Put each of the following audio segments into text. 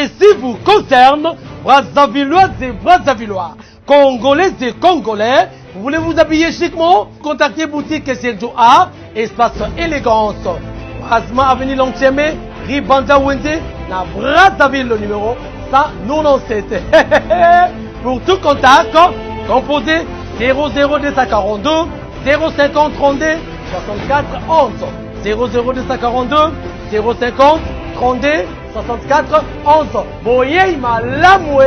ceci vous concerne, Brazzavilloises et Brazzavillois, Congolais et Congolais. Vous voulez vous habiller chiquement? Contactez boutique Sergio A, espace élégance. Brasma Avenue Lontiemé, rue Banza Wende, na Brazzaville, le numéro 197. Pour tout contact, composez 00242 050 32 64 11. 00242 050 32 64 11. Boye malamwe.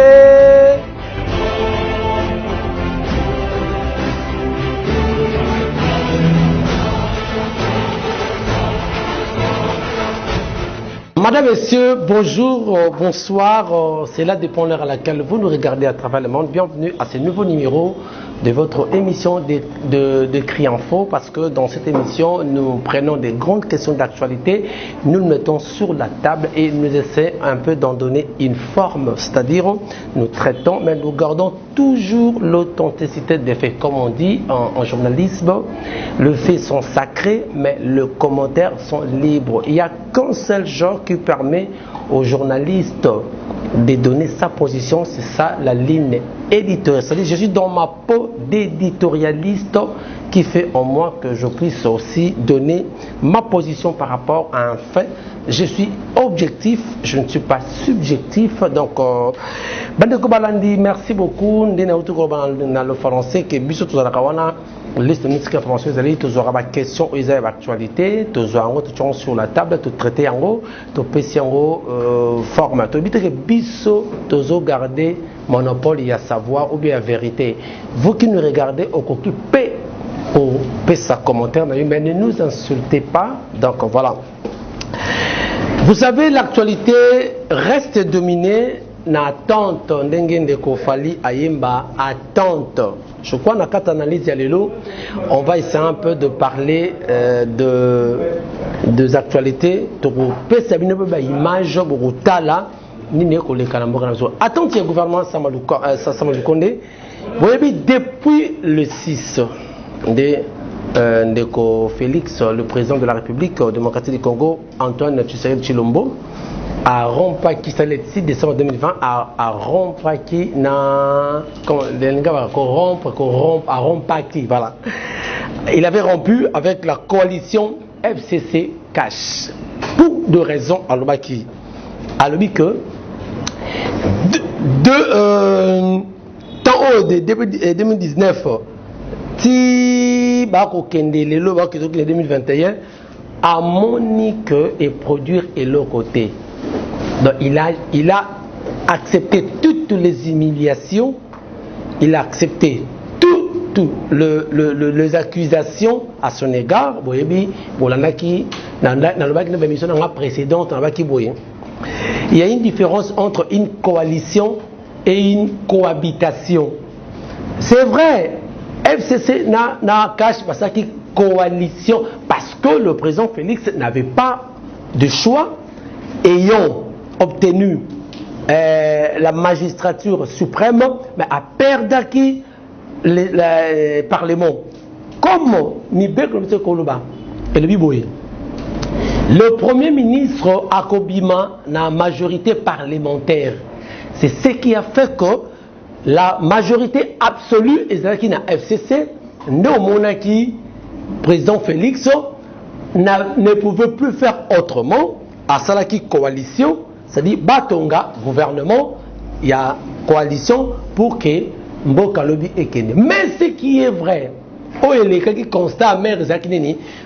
Madame, Messieurs, bonjour, bonsoir, c'est là dépend l'heure à laquelle vous nous regardez à travers le monde. Bienvenue à ce nouveau numéro de votre émission de Cri Info, parce que dans cette émission, nous prenons des grandes questions d'actualité, nous le mettons sur la table et nous essayons un peu d'en donner une forme, c'est-à-dire nous traitons, mais nous gardons toujours l'authenticité des faits. Comme on dit en journalisme, les faits sont sacrés, mais les commentaires sont libres. Il n'y a qu'un seul genre qui permet aux journalistes de donner sa position, c'est ça la ligne éditoriale. C'est-à-dire, je suis dans ma peau d'éditorialiste qui fait en moi que je puisse aussi donner ma position par rapport à un fait. Je suis objectif, je ne suis pas subjectif. Donc, Bandeko Balandi, merci beaucoup. Dans le français, que Bissot Tozalakawana, liste de musique information, vous allez toujours avoir des questions, ils ont l'actualité, toujours en haut, sur la table, tout traiter en haut, tout pécer en haut, format. Tu que Bissot, toujours garder monopole, il y a savoir ou bien la vérité. Vous qui nous regardez, au occupez au sa commentaire, mais ne nous insultez pas. Donc voilà. Vous savez, l'actualité reste dominée na attente ndenge Kofali Ayemba attente. Je crois dans cette analyse Yalelo, on va essayer un peu de parler des actualités. Attente du gouvernement Samalou Konde. Vous voyez, depuis le 6 de Félix, le président de la République démocratique du Congo, Antoine Tshisekedi Tshilombo, a rompaki, c'est le 6 décembre 2020, a rompaki voilà. Il avait rompu avec la coalition FCC Cash pour deux raisons. À l'obaki que temps de 2019 si bako kende lelo bako le 2021 a monique et produire et l'autre côté. Donc il a accepté toutes les humiliations, il a accepté toutes les accusations à son égard. Il y a une différence entre une coalition et une cohabitation. C'est vrai, FCC n'a cache pas ça qui coalition parce que le président Félix n'avait pas de choix ayant obtenu la magistrature suprême, mais a perdu qui le Parlement. Comme Nibek Koloba et le Biboye. Le Premier ministre Akobima n'a majorité parlementaire. C'est ce qui a fait que la majorité absolue est qui n'a FCC, non monarchie, président Félix ne pouvait plus faire autrement à Salaki coalition, c'est-à-dire Batonga gouvernement, il y a coalition pour que Mboka Lobi Ekene. Mais ce qui est vrai, qui constate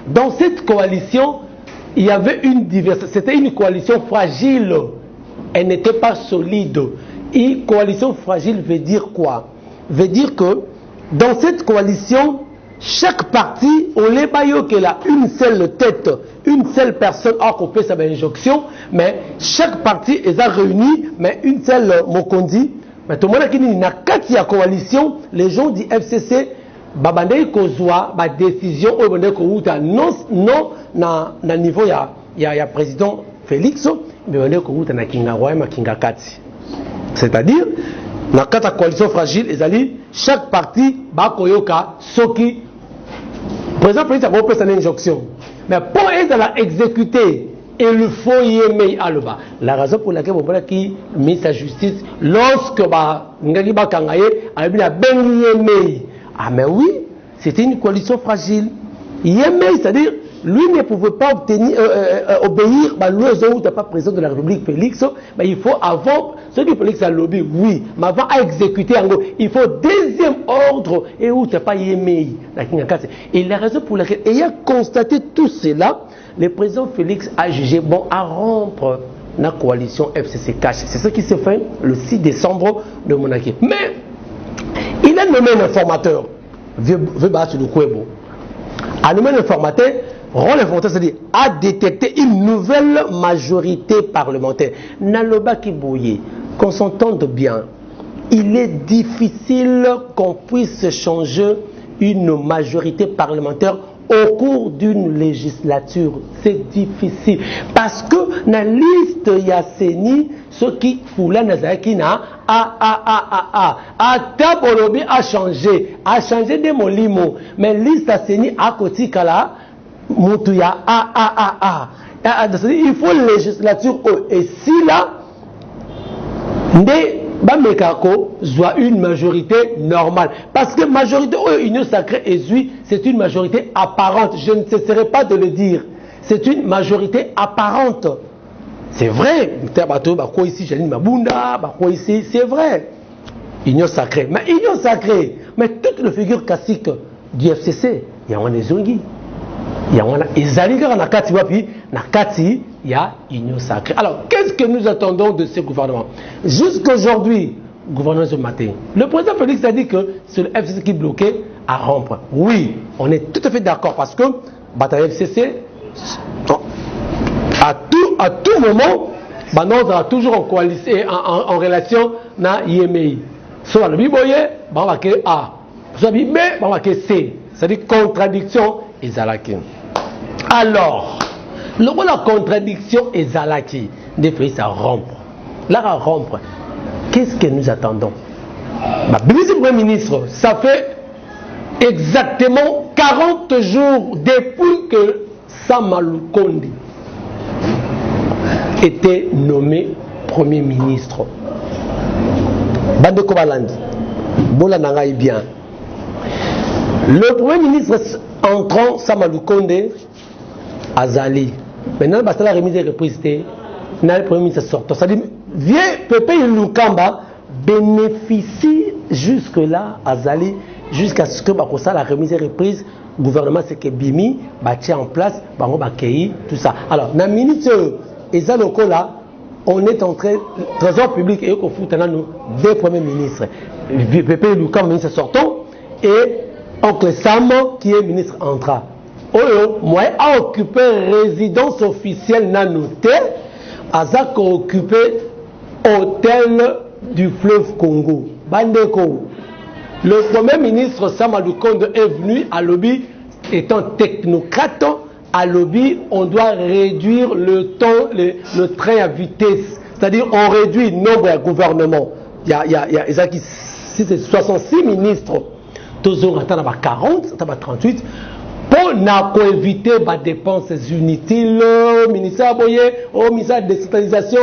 dans cette coalition, il y avait une diversité, c'était une coalition fragile, elle n'était pas solide. Une coalition fragile veut dire quoi? Veut dire que dans cette coalition, chaque parti, on n'est pas qu'elle a une seule tête, une seule personne à couper sa injonction, mais chaque parti est réuni, mais une seule mokondi. Mais tout le monde qui dit na katia coalition, les gens du FCC, babandei kozwa, ba décision au bonde kouta non na niveau ya président Félix, mais bonde kouta na kinga roya ma kinga kati. C'est-à-dire, dans la coalition fragile, chaque parti va koyoka président Félix a une injonction. Mais pour être exécuter il faut y aimer Alba. La raison pour laquelle on qui ministre de la Justice, lorsque Ngagi Bakangaye a bien aimé. Ah mais oui, c'était une coalition fragile. Yémé, c'est-à-dire, lui ne pouvait pas obéir, l'oiseau où tu n'es pas président de la République, Félix, mais il faut avant, ce que Félix a lobby, oui, mais avant à exécuter, il faut deuxième ordre, et où tu n'es pas Yémé. Et la raison pour laquelle, ayant constaté tout cela, le président Félix a jugé bon à rompre la coalition FCC Cash. C'est ce qui s'est fait le 6 décembre de Monaco. Mais, il a nommé un informateur, vieux Bachou de Kouebo. A nommé un informateur, rôle informateur, c'est-à-dire à détecter une nouvelle majorité parlementaire. Naloba Kibouye, qu'on s'entende bien, il est difficile qu'on puisse changer une majorité parlementaire au cours d'une législature. C'est difficile. Parce que dans la liste Yasseni, ce qui foula Nazakina a Tabolobi a changé de molimo. Mais liste Yasseni a Kotikala, Moutuya il faut une législature. Et si là, Bamekako soit une majorité normale. Parce que majorité Union Sacrée et Zui, c'est une majorité apparente. Je ne cesserai pas de le dire. C'est une majorité apparente. C'est vrai. C'est vrai. Union Sacrée. Mais Union Sacrée, mais toutes les figures classiques du FCC, il y a des Zongi. Il y a Nakati Wapi, Nakati, il y a Union Sacrée. Alors, qu'est-ce que nous attendons de ce gouvernement? Jusqu'aujourd'hui, gouvernement ce matin, le président Félix a dit que c'est le FCC qui est bloqué à rompre. Oui, on est tout à fait d'accord parce que bataille FCC, à tout moment, on sera toujours en coalition, en relation avec IMI. Soit le Biboye, on va que A. Soit le B, on va que C. C'est-à-dire contradiction et Zalaki. Alors, la contradiction est Zalaki de Félix à rompre. Là, à rompre, qu'est-ce que nous attendons? Le Premier ministre, ça fait exactement 40 jours depuis que Sama Lukonde était nommé Premier ministre. Bande Kobalandi, Bola Nangaï bien. Le Premier ministre entrant, Sama Lukonde, Azali. Maintenant, il la remise de reprise, le Premier ministre sortant. C'est-à-dire, vieux Pépé Lukamba bénéficie jusque-là, Azali, jusqu'à ce que la remise de reprise, le gouvernement c'est que Bimi, tient en place, tout ça. Alors, dans la minute, là, on est en train, trésor public et au fout, nous deux premiers ministres. Pépé Lukamba, ministre sortant, et Oncle Sam, qui est ministre entrant. Moi, a occupé résidence officielle Nanoté, Azak a occupé hôtel du fleuve Congo. Bandeko. Le premier ministre Sama Lukonde est venu à lobby, étant technocrate, à lobby, on doit réduire le temps, le train à vitesse. C'est-à-dire, on réduit le nombre de gouvernements. Il y a si c'est 66 ministres, tous ont 40, 38. Pour éviter les dépenses inutiles, ministère Boye, ministère de décentralisation,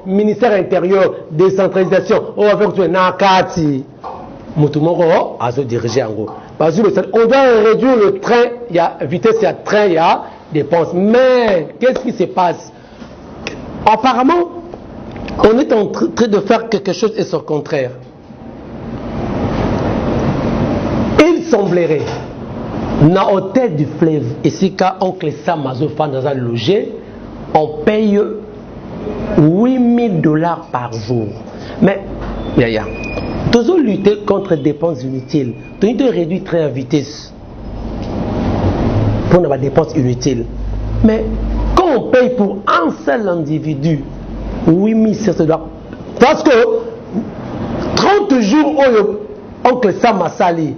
ministère intérieur, décentralisation, avec tout Nakati. Moutoumoro a se diriger en gros. Parce que on doit réduire le train, il y a vitesse, il y a train, il y a dépenses. Mais qu'est-ce qui se passe? Apparemment, on est en train de faire quelque chose et son contraire. Il semblerait. Dans l'hôtel du fleuve, ici, quand oncle Sam Mazofan dans un logé, on paye $8,000 par jour. Mais, toujours lutter contre les dépenses inutiles. Toujours réduire très à vitesse pour les dépenses inutiles. Mais, quand on paye pour un seul individu, $8,700, parce que 30 jours, oncle Sam a sali,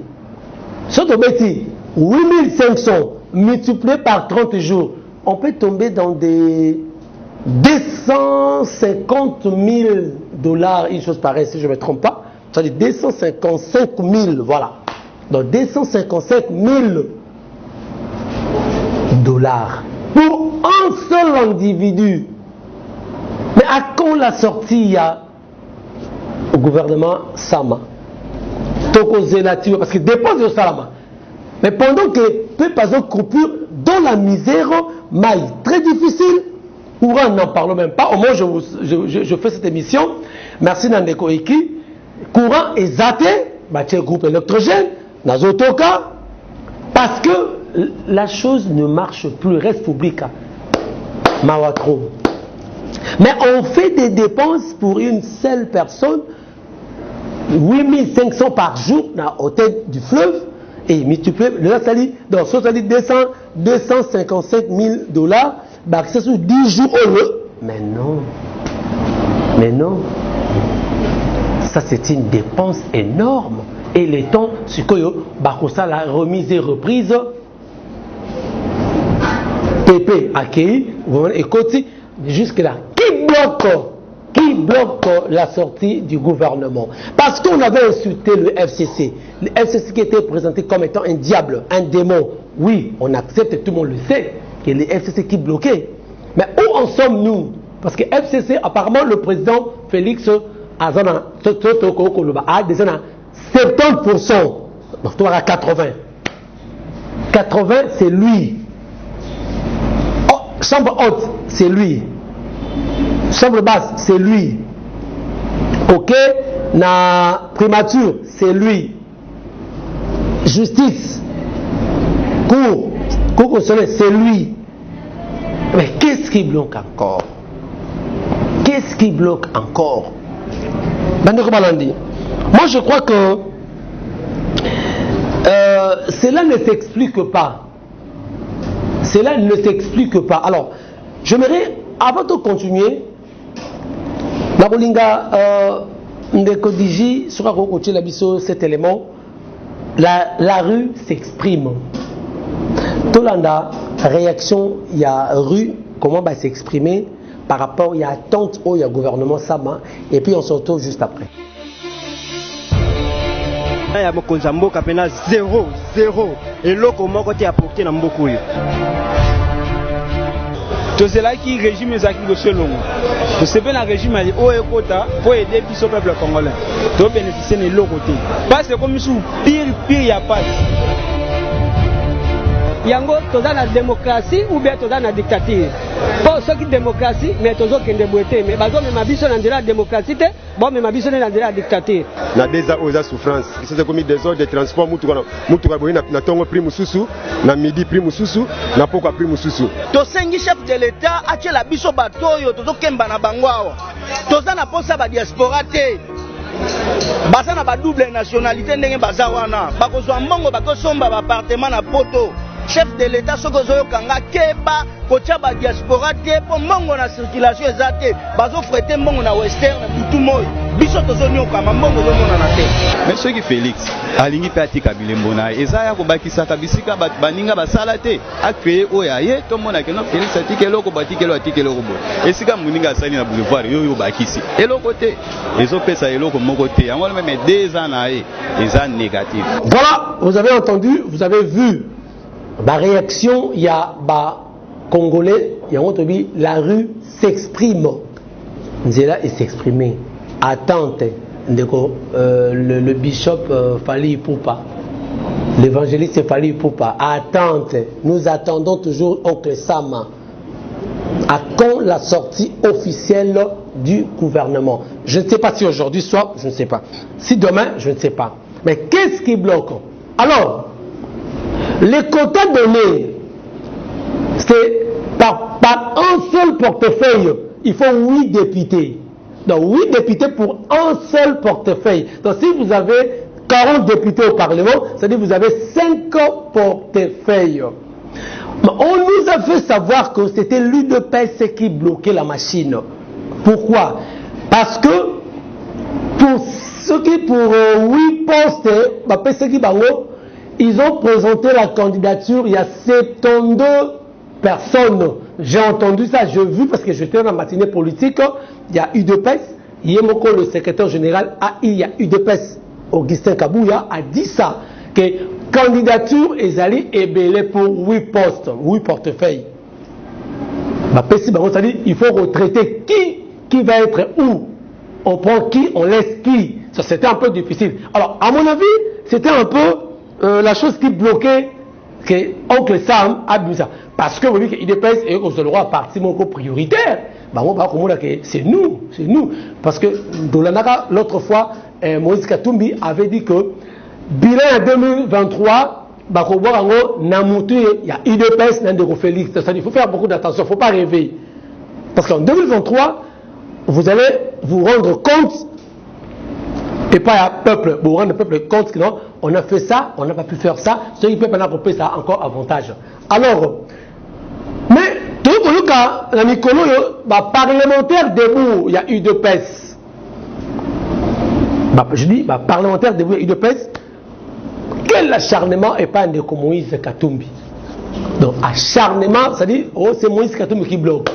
surtout Betty, 8500 multiplié par 30 jours, on peut tomber dans des $250,000, une chose pareille si je ne me trompe pas, c'est-à-dire 255 000, voilà. Donc $255,000. pour un seul individu. Mais à quand la sortie il y a au gouvernement Sama? Parce qu'il dépend de Salama. Mais pendant que peu par exemple coupure dans la misère, maille très difficile, courant n'en parle même pas. Au moins je fais cette émission. Merci Nandeko Iki. Courant est zaté, bâti groupe électrogène, Nazotoka, parce que la chose ne marche plus, reste public. Mawatro. Mais on fait des dépenses pour une seule personne. 8500 par jour dans l'hôtel du fleuve et multiplié dans 255 000 $, c'est sur 10 jours heureux. Mais non, ça c'est une dépense énorme. Et les temps, c'est que ça la remise et reprise, PP accueilli, écoutez, jusque là, qui bloque la sortie du gouvernement? Parce qu'on avait insulté le FCC. Le FCC qui était présenté comme étant un diable, un démon. Oui, on accepte, tout le monde le sait, que le FCC qui bloquait. Mais où en sommes-nous? Parce que FCC, apparemment, le président Félix a déjà 70%. Donc, tu à 80. 80, c'est lui. Oh, chambre haute, c'est lui. Chambre basse, c'est lui. Ok, na primature, c'est lui. Justice, cour constitutionnelle, c'est lui. Mais qu'est-ce qui bloque encore? Qu'est-ce qui bloque encore? Moi, je crois que cela ne s'explique pas. Cela ne s'explique pas. Alors, j'aimerais, avant de continuer, cet élément, la rue s'exprime. Tolanda, réaction, il y a rue, comment va s'exprimer par rapport, il y a attente au gouvernement Sama, et puis on se retrouve juste après. Il y a Mokonzambo qui a 0. Et l'autre, comment tu as apporté dans beaucoup. Tout cela qui régime les acquis de selon. Tout ce que régime a dit, pour aider le peuple congolais. Tu bénéficier de l'autre côté. Parce que comme sous pire, il n'y a pas. Yango, tu as la démocratie ou bien tu as la dictature. Pour ceux qui démocratie, mais tu as des boîtiers. Mais par exemple, ma vision dans la démocratie, bon, mais ma vision dans la dictature. Na déjà aux souffrances. C'est comme des ordres de transport, na tongo prix mususu, na midi prix mususu, na poko prix mususu. To sengi chef de l'État atie la biso batoyo to kemba na bangwao. To za na posa ba diaspora te. Baza na ba double nationalité ndenge baza wana. Bakozwa mbongo bakosomba ba appartement na poto. Chef de l'État sokozoyo kanga keba kotia ba diaspora te po mbongo na circulation ezate bazo frete mbongo na western tout moyo biso tozonyo kama mbongo zomona na te. Mais ce qui Félix alingi pe atika bilembo na eza ya kobakisa kabisika baninga basala te a créer oyaye to mona ke no Félix atikelo ko batikelo atikelo ko bo esika muninga asali na boulevard yo bakisi eloko te ezopesa eloko moko te yango même 2 ans na eza négatif. Voilà, vous avez entendu, vous avez vu la réaction, il y a Congolais, il y a la rue s'exprime. Nzela est s'exprimer. Attente, le bishop Fali Poupa, l'évangéliste Fali Poupa. Attente, nous attendons toujours Oncle Sama. À quand la sortie officielle du gouvernement? Je ne sais pas si aujourd'hui soir, je ne sais pas. Si demain, je ne sais pas. Mais qu'est-ce qui bloque? Alors, les quotas donnés, c'est par un seul portefeuille, il faut 8 députés. Donc 8 députés pour un seul portefeuille. Donc si vous avez 40 députés au Parlement, c'est-à-dire que vous avez 5 portefeuilles. On nous a fait savoir que c'était l'UDPS qui bloquait la machine. Pourquoi? Parce que pour ceux qui pour 8 postes, ils ont présenté la candidature, il y a 72 personnes. J'ai entendu ça, j'ai vu parce que j'étais dans la matinée politique, il y a UDPS, Yemoko, le secrétaire général, il y a UDPS, Augustin Kabouya, a dit ça, que candidature est allée ébélée pour 8 postes, 8 portefeuilles. C'est-à-dire il faut retraiter qui va être où. On prend qui, on laisse qui. Ça, c'était un peu difficile. Alors, à mon avis, c'était un peu la chose qui bloquait que Oncle Sam a bu ça. Parce que vous voyez qu'il dépasse et que le roi parti mon prioritaire. C'est nous. Parce que Dolanaka, l'autre fois, Moïse Katumbi avait dit que bilan en 2023, il y a UDPS, Félix. Il faut faire beaucoup d'attention, il ne faut pas rêver. Parce qu'en 2023, vous allez vous rendre compte, et pas un peuple, vous rendre le peuple compte que non, on a fait ça, on n'a pas pu faire ça, ceux qui peuvent maintenant faire ça encore avantage. Alors, mais tout le cas, la Mikolo, parlementaire debout, il y a eu deux PES. Je dis, parlementaire debout, il y a eu deux PES. Quel acharnement est pas de Moïse Katumbi? Donc, acharnement, c'est-à-dire, oh, c'est Moïse Katumbi qui bloque.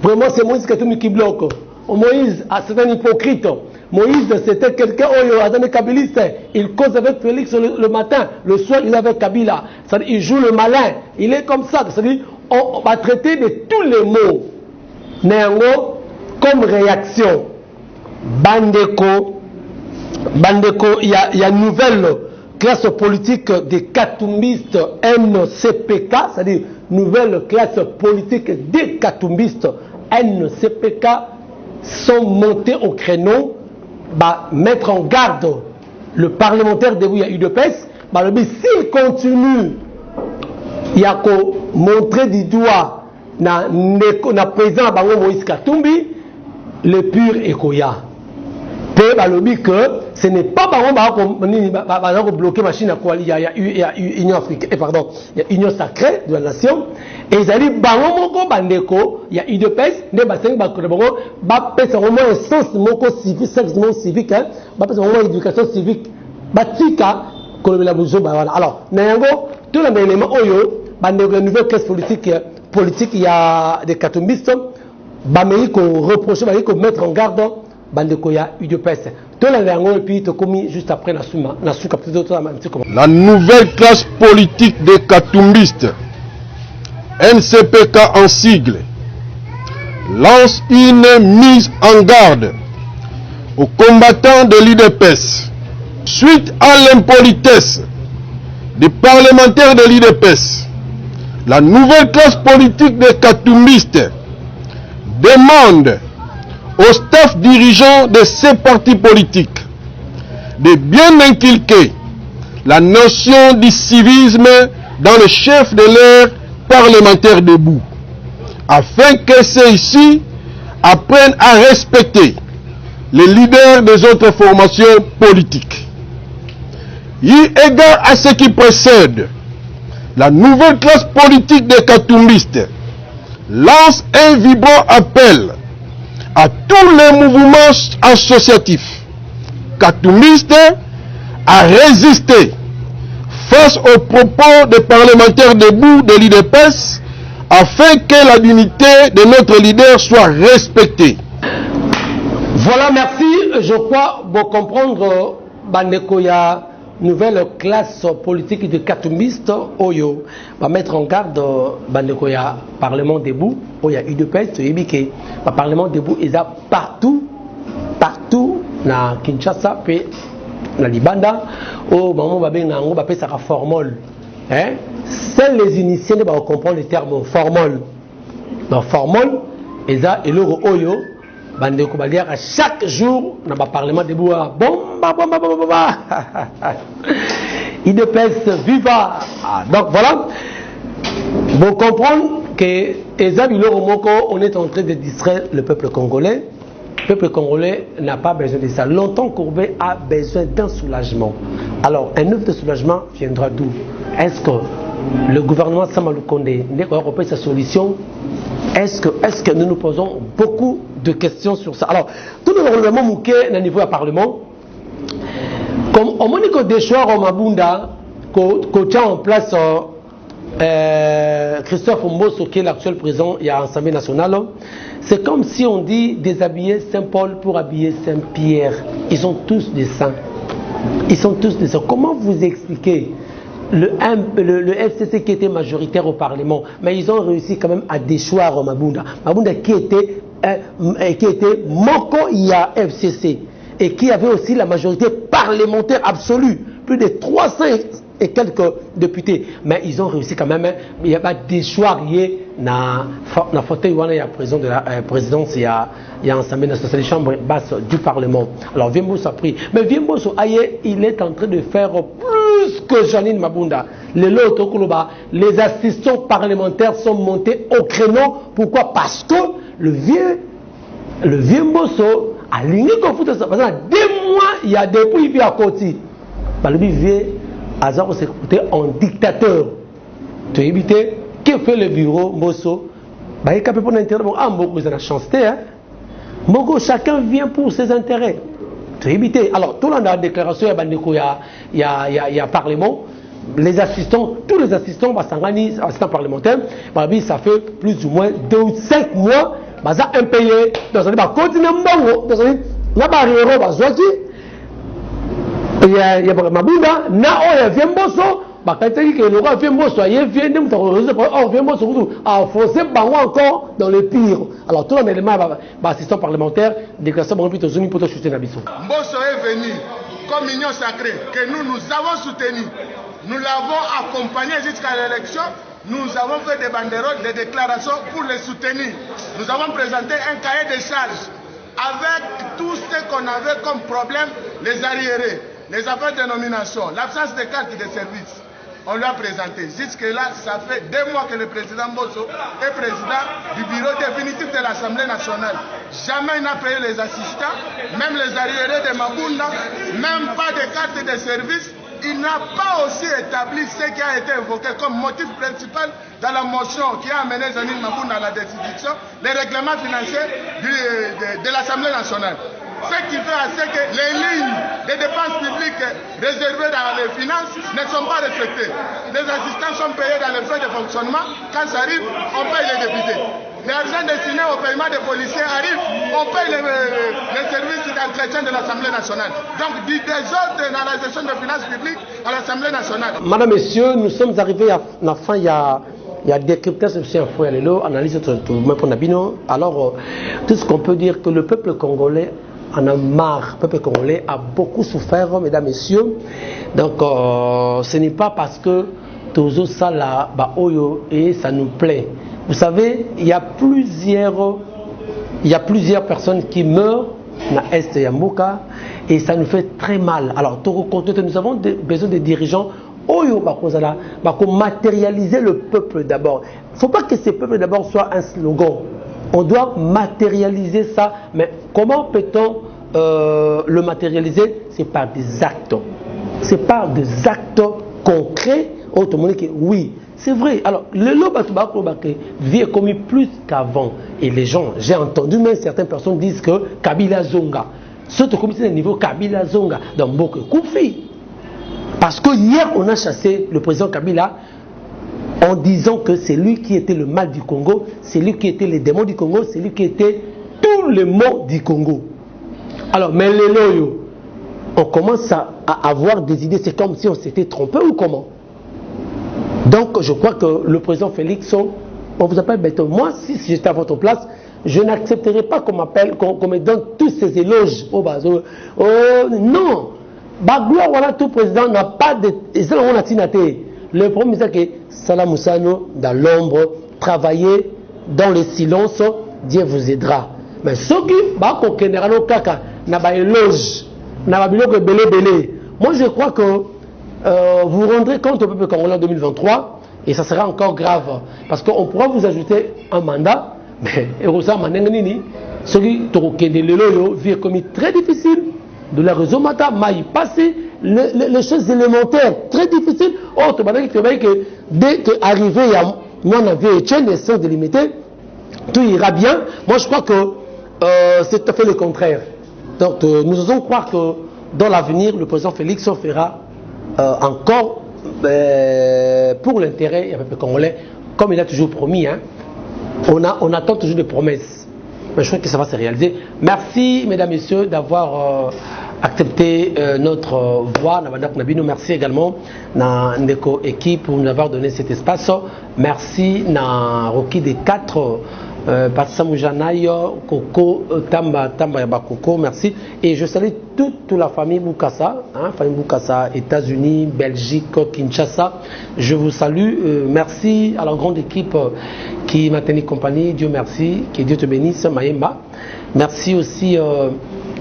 Vraiment, c'est Moïse Katumbi qui bloque. Moïse, c'est un hypocrite. Moïse, c'était quelqu'un, un kabiliste. Il cause avec Félix le matin. Le soir, il est avec Kabila. C'est-à-dire, il joue le malin. Il est comme ça. C'est-à-dire, on va traiter de tous les mots. Néango, comme réaction. Bandeko, il y a une nouvelle classe politique des katumbistes NCPK, c'est-à-dire nouvelle classe politique des katumbistes NCPK sont montés au créneau, mettre en garde le parlementaire debout, il y a eu de PES, s'il continue, il y a qu'à montrer du doigt na président Moïse Katumbi, le pur Ekoya. Que ce n'est pas bloquer machine à quoi il y a Union africaine, pardon, il y a Union sacrée de la nation, et ils allaient bandeko, il y a eu de PES, des bassins c'est vraiment un sens civique, sexuellement civique, c'est vraiment éducation civique, batika, alors, tout l'élément la nouvelle classe politique, il y a des katumbistes, qu'on reproche, qu'on mettre en garde. Bandekoya UDPS. Juste après la nouvelle classe politique des katumbistes, NCPK en sigle, lance une mise en garde aux combattants de l'UDPS suite à l'impolitesse des parlementaires de l'UDPS. La nouvelle classe politique des katumbistes demande au staff dirigeant de ces partis politiques de bien inculquer la notion du civisme dans le chef de leur parlementaire debout, afin que ceux-ci apprennent à respecter les leaders des autres formations politiques. Eu égard à ce qui précède, la nouvelle classe politique des katumbistes lance un vibrant appel à tous les mouvements associatifs katumbistes à résister face aux propos des parlementaires debout de l'UDPS afin que la dignité de notre leader soit respectée. Voilà, merci. Je crois vous comprendre Bandekoya, nouvelle classe politique de katumbistes, Oyo, va mettre en garde Bandekoya, Parlement debout, Oya UDPS, le Parlement debout, ils ont partout, na Kinshasa, puis na Libanda, au moment où on ça formol. Seuls les initiés ne vont comprendre le terme formol. Donc formol, ils ont le Oyo, Bandeko Balière, à chaque jour, dans le Parlement debout, IDPS viva. Donc voilà, vous comprenez que on est en train de distraire le peuple congolais. Le peuple congolais n'a pas besoin de ça. Longtemps Courbet a besoin d'un soulagement. Alors, un œuf de soulagement viendra d'où? Est-ce que le gouvernement Sama Lukonde n'est pas repris sa solution? Est-ce que nous nous posons beaucoup de questions sur ça? Alors, tout le gouvernement mouké au niveau du Parlement, comme on m'a dit que des choix en Mabunda, qu'on tient en place Christophe Mbosso, qui est l'actuel président, il y a l'Assemblée nationale, c'est comme si on dit déshabiller Saint-Paul pour habiller Saint-Pierre. Ils sont tous des saints. Ils sont tous des saints. Comment vous expliquez le FCC qui était majoritaire au Parlement, mais ils ont réussi quand même à déchoir Mabunda. Mabunda qui était Moko Ia FCC et qui avait aussi la majorité parlementaire absolue, plus de 300 et quelques députés. Mais ils ont réussi quand même, il n'y a pas déchoir na fauteuil il y a président de la présidence, il y a l'Assemblée nationale, les chambres basses du Parlement. Alors Viemboso a pris. Mais Viemboso, il est en train de faire plus que Janine Mabunda. Les assistants parlementaires sont montés au créneau. Pourquoi? Parce que le Viemboso a ligné qu'on fout ça. Parce que 2 mois, il y a depuis il vit à côté. Le vieux Azar s'est écouté en dictateur. Tu as évité. Que fait le bureau Mbosso? Il y a pour l'intérêt. Ah, Mboko, ils ont la chance. Mboko, chacun vient pour ses intérêts. Tu as évité. Alors, tout le monde a la déclaration, il y a Parlement. Les assistants, tous les assistants, assistants parlementaires, ça fait plus ou moins 2 ou 5 mois, ils sont impayés. Dans un continent, il y a Mabunda, il y a Mbosso. Encore dans le pire. Alors tout l'élément assistant parlementaire, déclaration plutôt zone pour chuter Nabiso. Mbosso est venu comme union sacrée que nous avons soutenu. Nous l'avons accompagné jusqu'à l'élection. Nous avons fait des banderoles, des déclarations pour les soutenir. Nous avons présenté un cahier de charges avec tout ce qu'on avait comme problème, les arriérés, les affaires de nomination, l'absence de carte de service. On lui a présenté. Jusque-là, ça fait 2 mois que le président Mbosso est président du bureau définitif de l'Assemblée nationale. Jamais il n'a payé les assistants, même les arriérés de Mabunda, même pas de carte de service. Il n'a pas aussi établi ce qui a été évoqué comme motif principal dans la motion qui a amené Janine Mabunda à la décision, les règlements financiers de l'Assemblée nationale. Ce qui fait à ce que les lignes de dépenses publiques réservées dans les finances ne sont pas respectées. Les assistants sont payés dans les frais de fonctionnement. Quand ça arrive, on paye les députés. L'argent destiné au paiement des policiers arrive, on paye les services d'entretien de l'Assemblée nationale. Donc, du désordre dans la gestion des finances publiques à l'Assemblée nationale. Madame, Messieurs, nous sommes arrivés à la fin, il y a décryptage de M. Fouelelo, analyse de pour Nabino. Alors, tout ce qu'on peut dire que le peuple congolais en a marre. Le peuple congolais a beaucoup souffert, mesdames, messieurs. Donc, ce n'est pas parce que Tozo Sala, Oyo, et ça nous plaît. Vous savez, il y a plusieurs personnes qui meurent dans l'Est de Yambuka et ça nous fait très mal. Alors, nous avons besoin de dirigeants Oyo, matérialiser le peuple d'abord. Il ne faut pas que ce peuple d'abord soit un slogan. On doit matérialiser ça, mais comment peut-on le matérialiser? C'est par des actes. C'est par des actes concrets. Oui, c'est vrai. Alors, le Lobatoubaké vit commis plus qu'avant. Et les gens, j'ai entendu même certaines personnes disent que Kabila Zonga. Surtout comme c'est le niveau Kabila Zonga dans Mboko Koufi. Parce que hier, on a chassé le président Kabila en disant que c'est lui qui était le mal du Congo, c'est lui qui était les démons du Congo, c'est lui qui était tous les maux du Congo. Alors, mais les loyaux, on commence à avoir des idées, c'est comme si on s'était trompé ou comment? Donc, je crois que le président Félix, on vous appelle bête. Moi, si j'étais à votre place, je n'accepterais pas qu'on m'appelle, qu'on me donne tous ces éloges. Non! Bagloire, voilà, tout président n'a pas de. Le problème, c'est que Salah Moussano, dans l'ombre, travailler dans le silence, Dieu vous aidera. Mais ceux qui, moi, je crois que vous rendrez compte au peuple congolais en 2023, et ça sera encore grave, parce qu'on pourra vous ajouter un mandat, mais ceux qui vivent comme très difficile, de la réseau Mata, maï passé, les choses élémentaires, très difficiles. Dès qu'arrivé, moi, on avait une naissance délimitée, tout ira bien. Moi, je crois que c'est tout à fait le contraire. Donc, nous osons croire que dans l'avenir, le président Félix fera encore pour l'intérêt du peuple congolais, comme il a toujours promis. Hein. On attend toujours des promesses. Mais je crois que ça va se réaliser. Merci, mesdames, messieurs, d'avoir accepté notre voix. Merci également à notre équipe pour nous avoir donné cet espace. Merci à Rocky des 4. Patsamujanayo, Koko, Tamba Yabakoko, merci. Et je salue toute la famille Boukassa, famille Boukassa, États-Unis, Belgique, Kinshasa. Je vous salue. Merci à la grande équipe qui m'a tenu compagnie. Dieu merci. Que Dieu te bénisse, Maïmba. Merci aussi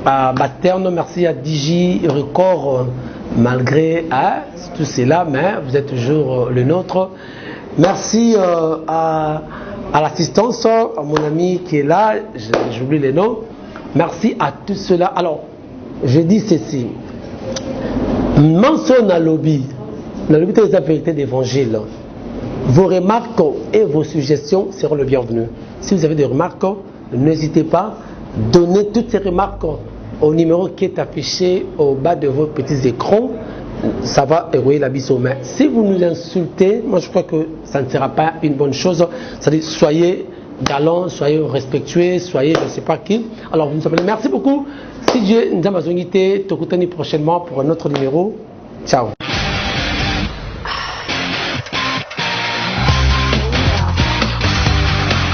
à Baterne, merci à Digi Record, malgré tout cela, mais vous êtes toujours le nôtre. Merci à l'assistance, à mon ami qui est là, j'oublie les noms. Merci à tout cela. Alors, je dis ceci. Mention à lobby de la vérité d'évangile. Vos remarques et vos suggestions seront le bienvenu. Si vous avez des remarques, n'hésitez pas. Donnez toutes ces remarques au numéro qui est affiché au bas de vos petits écrans. Ça va érouiller la bise aux mains. Si vous nous insultez, moi je crois que ça ne sera pas une bonne chose. C'est-à-dire, soyez galants, soyez respectueux, soyez je ne sais pas qui. Alors vous nous appelez. Merci beaucoup. Si Dieu nous a besoin de prochainement pour un autre numéro. Ciao.